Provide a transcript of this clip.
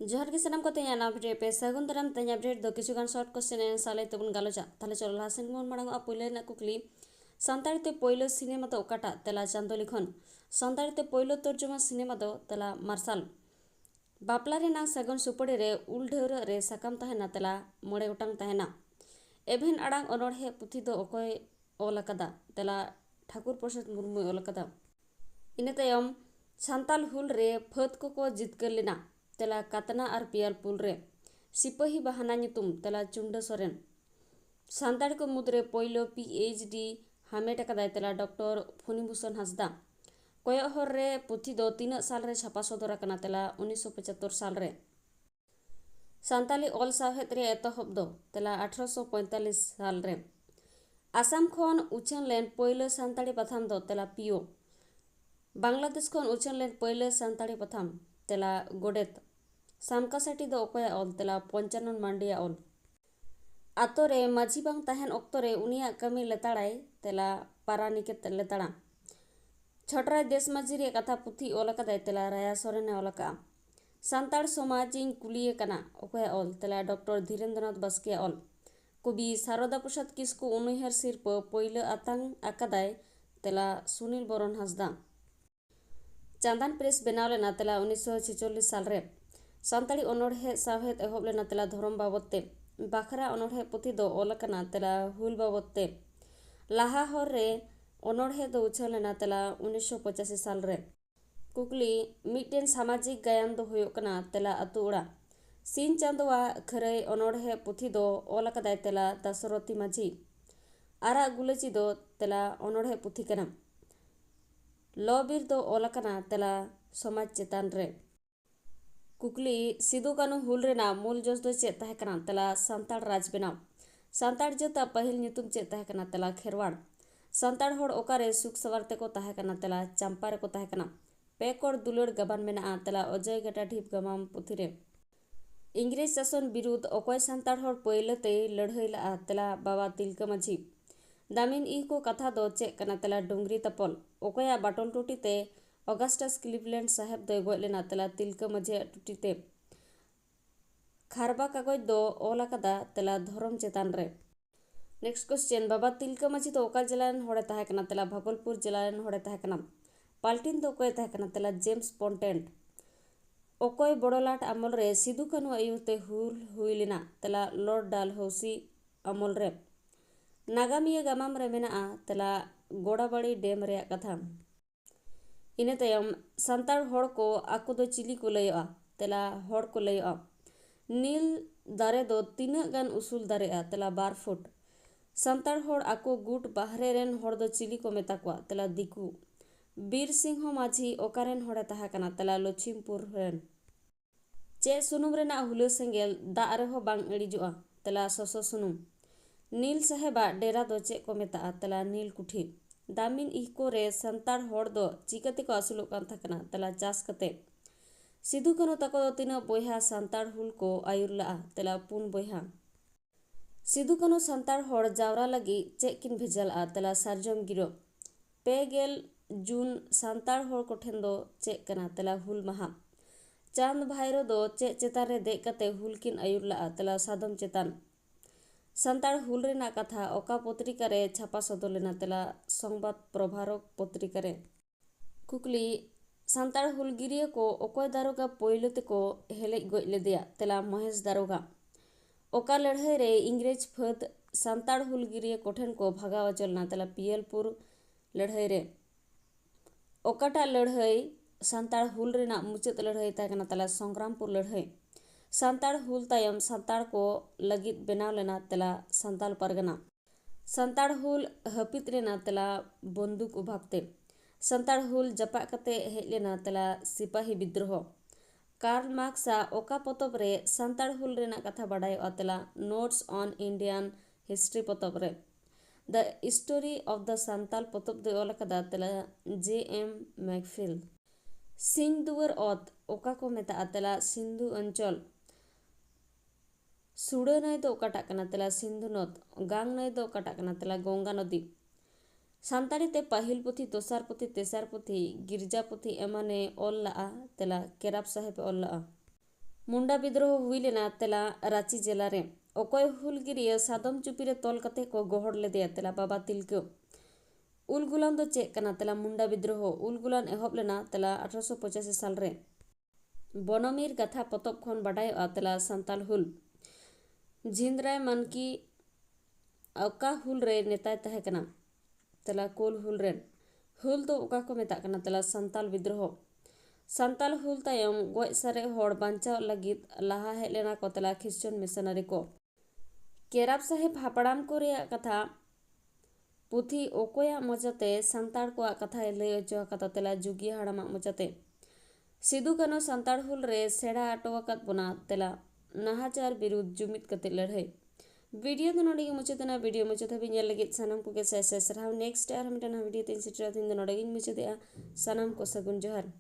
जोहार के सानाम को तेज अपडेट पे सगुन दाराम तेज अपडेट दो किछुगान शॉर्ट क्वेश्चन एंड साले तबन गालोचा ताले चलो लासेन मन मांग पहिले ना कुकली सानताड़ी ते पहिलो सिनेमा तो ओकाटा तेला चांदो लिखन सानताड़ी ते पहिलो तर्जुमा सिनेमा दो तेला मार्शल बापला रे नांग सगुन सुपड़ी रे उल ढेउर रे साकाम तहेना तेला मोड़े उटांग तहेना एभेन आड़ांग अनोढ़े पुथी दो ओकोय ओल अकादा तेला ठाकुर प्रसाद मुर्मू ओल अकादा इना तायम सान्ताल हुल रे फत को जितकर लेना तेला कातना और पियाल पुल रे सिपाही बहाना नितुम तेला चुंड सोरेन सान्ताड़ को मुद्रे पहिलो PhD हामेट अकादाय तेला डॉक्टर फणिभूषण हांसदा कोयहर रे पुथी दो 3 साल रे छापा सदर अकना तेला 1975 साल रे सान्ताली ऑल साहेत रे एतहब दो तेला 1845 साल रे आसाम खन उछन लेन पहिलो सान्ताड़ी पथाम दो तेला पियो बांग्लादेश खन उछन लेन पहिलो सान्ताड़ी पथाम तेला गोडेत सामकासाटी दो ओकोया ऑल तेला पंचानन मांडिया ऑल आतो रे माझी बांग तहन ऑक्तो रे उनिया कमी लेताड़ाय तेला पारानिके लेताड़ा छटराय देश माझी रे कथा पुथी ओल अकादाय तेला राया सोरेने ओल अका सान्ताड़ समाजिंग कुलिये कना ओकोया ऑल तेला डॉक्टर धीरेन्द्रनाथ बास्के ऑल कवि शारदा प्रसाद किस्कु उनहर सिरप पहिलो आतांग अकादाय तेला सुनील बरन हांसदा चांदान प्रेस बनाव लेना तेला 1946 साल रे सान्ताड़ी अनोढ़े सावहेद एहब लेना तेला धरम बाबते बाखरा अनोढ़े पुथी दो ओल अकाना तेला हुल बाबते लाहा हर रे अनोढ़े दो उछल लेना तेला 1985 साल रे कुकली मिटन सामाजिक गायन दो हुयो कना तेला अतु उड़ा सीन चांदोवा खरय अनोढ़े पुथी दो ओल अकादाय तेला दासरथी माझी आरा गुलची दो तेला अनोढ़े पुथी कना लबीर दो ओल अकाना तेला समाज चेतान रे कुकली सिदु कानू हुल रेना मूल जोश दो चेत तहे कना तेला सान्ताड़ राज बेनाव सान्ताड़ जता पहिल नितुम चेत तहे कना तेला खेरवाड़ सान्ताड़ होड़ ओकारे सुख सवारते को तहे कना तेला चंपारे को तहे कना पेकोड़ दुलड़ गबान मेना तेला अजय गटा ढीप गमाम पुथी रे इंग्रेज शासन विरुद्ध ओकोय सान्ताड़ होड़ पहिलते लड़हई ला तेला बाबा तिलका माझी दामिन ई को कथा दो चेक कना तेला डोंगरी तपल ओकोया बाटल टूटीते ऑगस्टस क्लिवलैंड साहेब दो गoj लेना तेला तिलका माझी टूटीते खारबा कागज दो ओल अकादा तेला धरम चेतान रे नेक्स्ट क्वेश्चन बाबा तिलका माझी दो ओका जिला रेन होड़े तहे कना तेला भागलपुर जिला रेन होड़े तहे कना पाल्टिन दो ओकोय तहे कना तेला जेम्स पोंटेंट ओकोय बड़ोलाट अमल रे सिदु कानू आयुते हुल हुई लेना तेला लॉर्ड डालहौसी अमल रे नागामिया गामाम रे मेना तेला गोड़ाबाड़ी डैम रे कथा इना तायम सान्ताड़ होड़ को आको दो चिली को लयोआ तेला होड़ को लयोआ नील दारे दो 3 गान उसूल दारेआ तेला 12 फुट सान्ताड़ होड़ आको गुट बाहरे रेन होड़ दो चिली को मेता कोआ तेला दिकू बीर सिंह माझी ओकारेन होड़े तहा कना तेला लक्ष्मीपुर रेन चे सुनुम रेना हुलो सेंगेल दा रेहो बांग अड़िजुआ तेला ससो सुनुम नील साहेबा डेरा दो चे को मेता तेला नील कुठी दामिन इको रे सान्ताड़ होड़ दो चिकाते को आसुलोग कान थाकना तेला चास कते सिदु कानू तको दो 3 बोयहा सान्ताड़ हुल को आयुर ला तेला 4 बोयहा सिदु कानू सान्ताड़ होड़ जावरा लगी चे किन भेजल तेला सारजम गिरो 2 जून सान्ताड़ होड़ को ठेन दो चे कना तेला हुल महा चांद भाईरो दो चे चेतान रे दे कते हुल किन आयुर ला तेला सादम चेतान सान्ताड़ हुल रेना कथा ओका पत्रिका रे छापा सदर लेना तेला संबाद प्रभारक पत्रिका रे कुकली सान्ताड़ हुलगिरिया को ओकोय दारोगा पहिलो तेको हेलेज गoj लेदेया तेला महेश दारोगा ओका लड़हई रे इंग्रेज फद सान्ताड़ हुलगिरिया कोठेन को भागा अचलना तेला पियलपुर लड़हई रे ओकाटा लड़हई सान्ताड़ हुल रेना मुचाद लड़हई तहे कना तेला संग्रामपुर लड़हई सान्ताड़ हुल तायम सान्ताड़ को लगित बेनाव लेना तेला सान्ताल परगना सान्ताड़ हुल हपित रेना तेला बंदूक उभाबते सान्ताड़ हुल जपा कते हेज लेना तेला सिपाही विद्रोह कार्ल मार्क्सा ओका पोतब रे सान्ताड़ हुल रेना कथा बाडायोआ तेला नोट्स ऑन इंडियन हिस्ट्री पोतब रे द स्टोरी ऑफ द सान्ताल पोतब दो ओल अकादा तेला JM मैकफिल सिंह दुवर ओत ओका को मेता तेला सिंधु अंचल सुड़ा नय दो ओकाटा कना तेला सिंधु नद गांग नय दो ओकाटा कना तेला गंगा नदी सान्ताड़ी ते पहिल पुथी दोसार पुथी तेसार पुथी गिरजा पुथी एमाने ओल ला तेला केराप साहेब ओल ला मुंडा विद्रोह हुई लेना तेला रांची जिला रे अकय हुलगिरिया सादम चुपी रे तोल कते को गोहड़ लेदे तेला बाबा तिलका उलगुलान दो चेक कना तेला मुंडा विद्रोह उलगुलान एहब लेना तेला 1885 साल रे बनमीर कथा पतब खन बाडाय तेला संताल हुल झिंद्राय मानकी अका हुल रे नेताय तहे कना तेला कोल हुल रेन हुल तो उका को मेता कना तेला संताल विद्रोह संताल हुल तायम गoj सारे होड़ बांचाव लगित लहा हेज लेना को तेला ख्रिश्चन मिशनरी को केराब साहेब हापड़ाम को रे कथा पुथी ओकोया मजाते संताड़ को कथा लय अचो कथा तेला जुगिया हड़ामा मजाते सिदु कानो संताड़ हुल रे सेड़ा आटोवकत बोना तेला नाहाचार विरुद्ध जुमित कते लड़ाई वीडियो तो नोडे मुचादेना वीडियो मुचाद हाबी नेल लगित सानाम को के साय साय सरहाव नेक्स्ट आर मिटना वीडियो तीन सिटरा तीन नोडे मुचादेआ सानाम को सगुन जोहार।